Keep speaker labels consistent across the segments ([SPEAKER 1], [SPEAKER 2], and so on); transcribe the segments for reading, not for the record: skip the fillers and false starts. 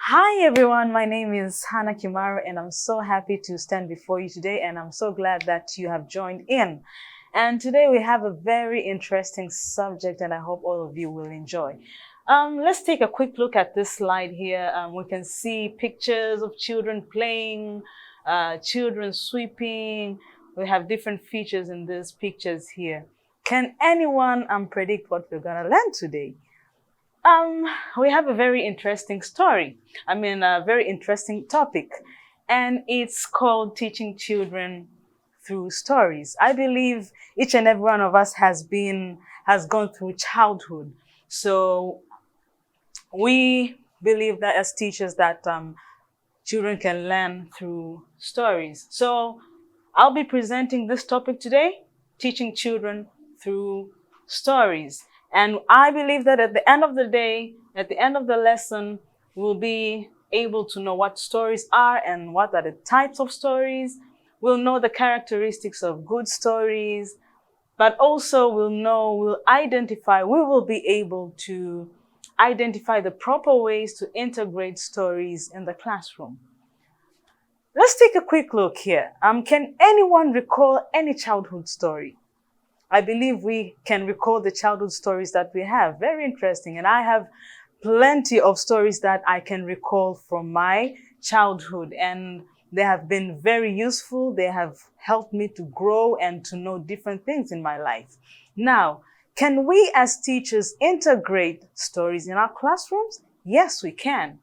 [SPEAKER 1] Hi everyone, my name is Hannah Kimaru and I'm so happy to stand before you today, and I'm so glad that you have joined in. And today we have a very interesting subject and I hope all of you will enjoy. Let's take a quick look at this slide here. We can see pictures of children playing, children sweeping. We have different features in these pictures here. Can anyone predict what we're gonna learn today? We have a very interesting story. A very interesting topic, and it's called teaching children through stories. I believe each and every one of us has gone through childhood. So we believe that as teachers that children can learn through stories. So I'll be presenting this topic today, teaching children through stories. And I believe that at the end of the day, at the end of the lesson, we'll be able to know what stories are and what are the types of stories. We'll know the characteristics of good stories, but also we will be able to identify the proper ways to integrate stories in the classroom. Let's take a quick look here. Can anyone recall any childhood story? I believe we can recall the childhood stories that we have. Very interesting. And I have plenty of stories that I can recall from my childhood, and they have been very useful. They have helped me to grow and to know different things in my life. Now, can we as teachers integrate stories in our classrooms? Yes, we can.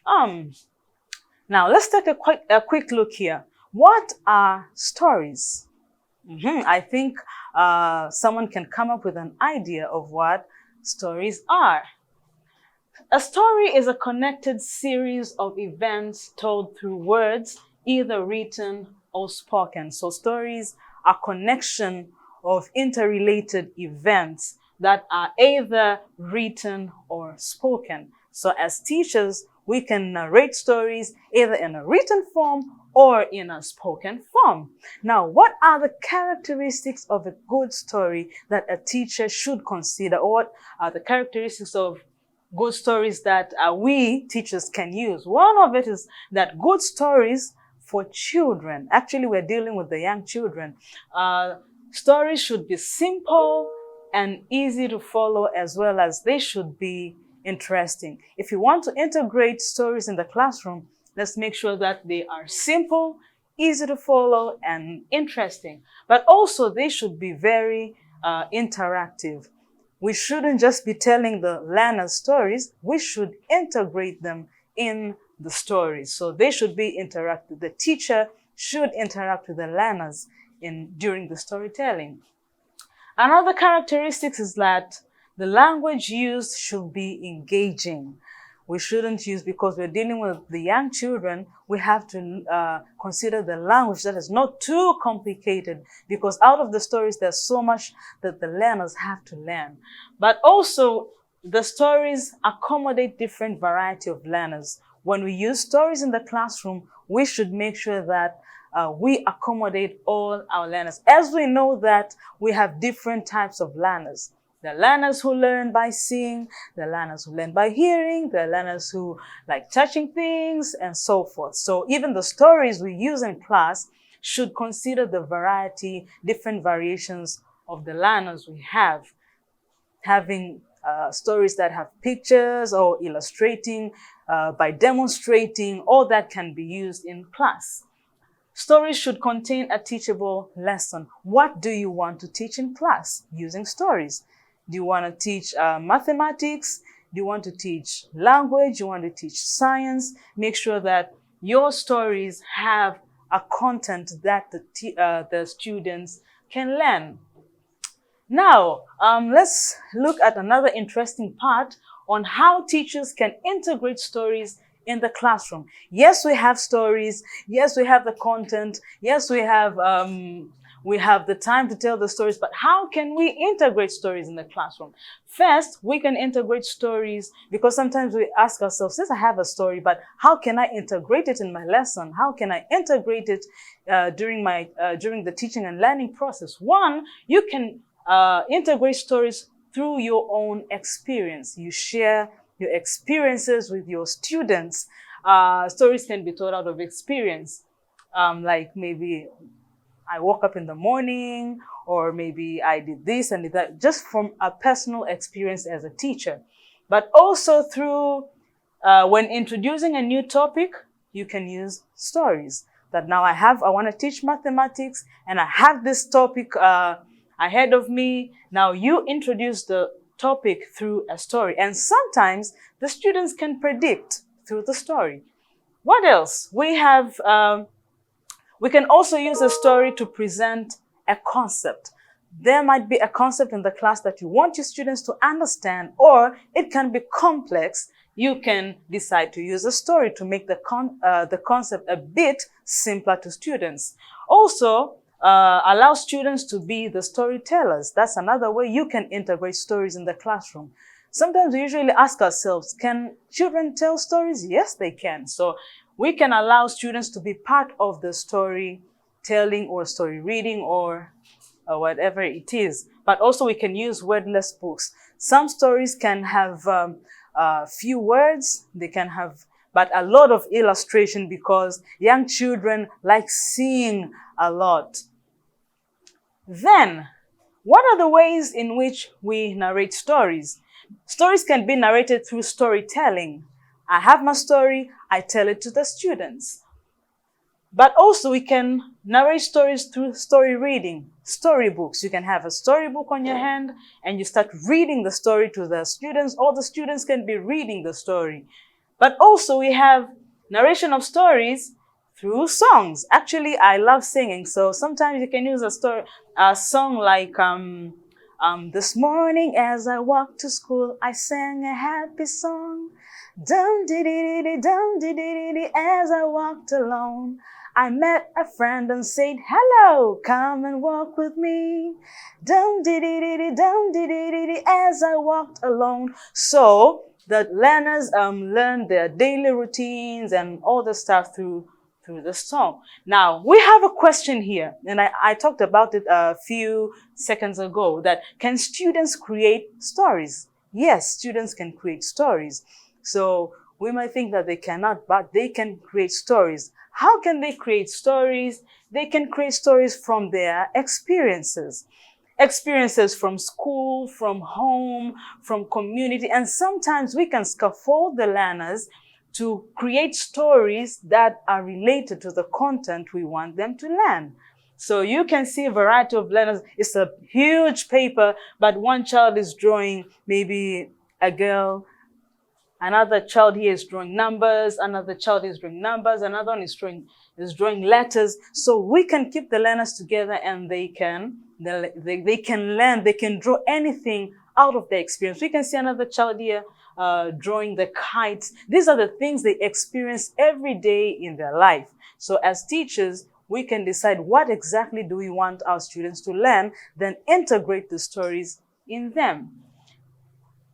[SPEAKER 1] Now let's take a quick look here. What are stories? I think someone can come up with an idea of what stories are. A story is a connected series of events told through words, either written or spoken. So stories are connection of interrelated events that are either written or spoken. So as teachers, we can narrate stories either in a written form or in a spoken form. Now, what are the characteristics of a good story that a teacher should consider? Or what are the characteristics of good stories that we teachers can use? One of it is that good stories for children, actually we're dealing with the young children, stories should be simple and easy to follow, as well as they should be interesting. If you want to integrate stories in the classroom, let's make sure that they are simple, easy to follow, and interesting. But also they should be very interactive. We shouldn't just be telling the learners stories, we should integrate them in the stories. So they should be interactive. The teacher should interact with the learners during the storytelling. Another characteristic is that the language used should be engaging. We shouldn't use, because we're dealing with the young children, we have to consider the language that is not too complicated, because out of the stories, there's so much that the learners have to learn. But also, the stories accommodate different variety of learners. When we use stories in the classroom, we should make sure that we accommodate all our learners. As we know that we have different types of learners. The learners who learn by seeing, the learners who learn by hearing, the learners who like touching things, and so forth. So even the stories we use in class should consider the variety, different variations of the learners we have. Having stories that have pictures or illustrating, by demonstrating, all that can be used in class. Stories should contain a teachable lesson. What do you want to teach in class using stories? Do you want to teach mathematics? Do you want to teach language? Do you want to teach science? Make sure that your stories have a content that the students can learn. Now, let's look at another interesting part on how teachers can integrate stories in the classroom. Yes, we have stories. Yes, we have the content. Yes, we have the time to tell the stories, but how can we integrate stories in the classroom? First, we can integrate stories because sometimes we ask ourselves, since I have a story, but how can I integrate it in my lesson? How can I integrate it during the teaching and learning process? One, you can integrate stories through your own experience. You share your experiences with your students. Stories can be told out of experience. Like maybe I woke up in the morning, or maybe I did this and did that, just from a personal experience as a teacher. But also through, when introducing a new topic, you can use stories. That now I want to teach mathematics and I have this topic ahead of me. Now you introduce the topic through a story. And sometimes the students can predict through the story. What else? We can also use a story to present a concept. There might be a concept in the class that you want your students to understand, or it can be complex. You can decide to use a story to make the concept a bit simpler to students. Also, allow students to be the storytellers. That's another way you can integrate stories in the classroom. Sometimes we usually ask ourselves, can children tell stories? Yes, they can. So we can allow students to be part of the storytelling or story reading or whatever it is. But also we can use wordless books. Some stories can have few words, they can have, but a lot of illustration, because young children like seeing a lot. Then, what are the ways in which we narrate stories? Stories can be narrated through storytelling. I have my story, I tell it to the students. But also we can narrate stories through story reading, storybooks. You can have a storybook on your hand and you start reading the story to the students, or the students can be reading the story. But also we have narration of stories through songs. Actually, I love singing, so sometimes you can use a song like, this morning as I walked to school, I sang a happy song. Dum-dee-dee-dee-dee, dum-dee-dee-dee-dee, as I walked alone. I met a friend and said, hello, come and walk with me. Dum-dee-dee-dee-dee, dum-dee-dee-dee-dee, as I walked alone. So the learners learn their daily routines and all the stuff through the song. Now, we have a question here, and I talked about it a few seconds ago, that can students create stories? Yes, students can create stories. So we might think that they cannot, but they can create stories. How can they create stories? They can create stories from their experiences. Experiences from school, from home, from community, and sometimes we can scaffold the learners to create stories that are related to the content we want them to learn. So you can see a variety of learners. It's a huge paper, but one child is drawing maybe a girl, another child here is drawing numbers, another child is drawing numbers, another one is drawing letters. So we can keep the learners together and they can learn, they can draw anything out of their experience. We can see another child here drawing the kites. These are the things they experience every day in their life. So as teachers, we can decide what exactly do we want our students to learn, then integrate the stories in them.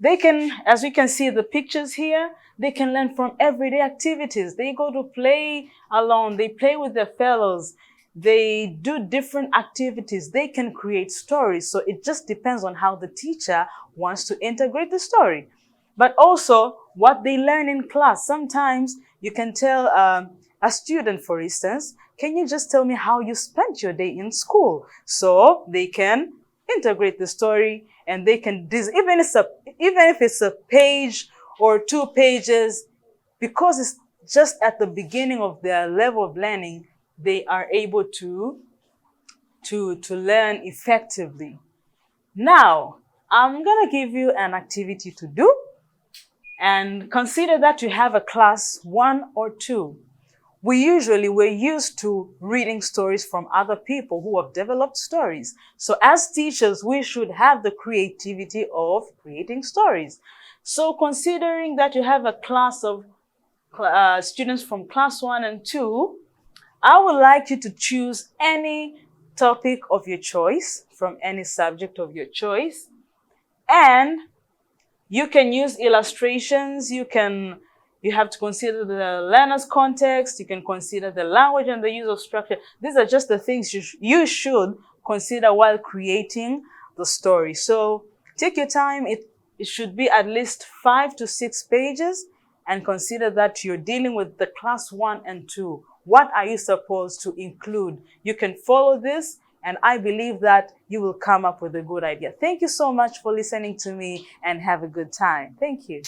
[SPEAKER 1] They can, as we can see the pictures here, they can learn from everyday activities. They go to play alone, they play with their fellows, they do different activities, they can create stories. So it just depends on how the teacher wants to integrate the story. But also what they learn in class. Sometimes you can tell a student, for instance, can you just tell me how you spent your day in school? So they can integrate the story, and they can, even if it's a page or 2 pages, because it's just at the beginning of their level of learning, they are able to learn effectively. Now, I'm gonna give you an activity to do, and consider that you have a class 1 or 2. We're used to reading stories from other people who have developed stories. So as teachers, we should have the creativity of creating stories. So considering that you have a class of students from class 1 and 2, I would like you to choose any topic of your choice from any subject of your choice. And you can use illustrations, you have to consider the learner's context, you can consider the language and the use of structure. These are just the things you should consider while creating the story. So take your time. It It should be at least 5 to 6 pages, and consider that you're dealing with the class 1 and 2. What are you supposed to include? You can follow this, and I believe that you will come up with a good idea. Thank you so much for listening to me, and have a good time. Thank you.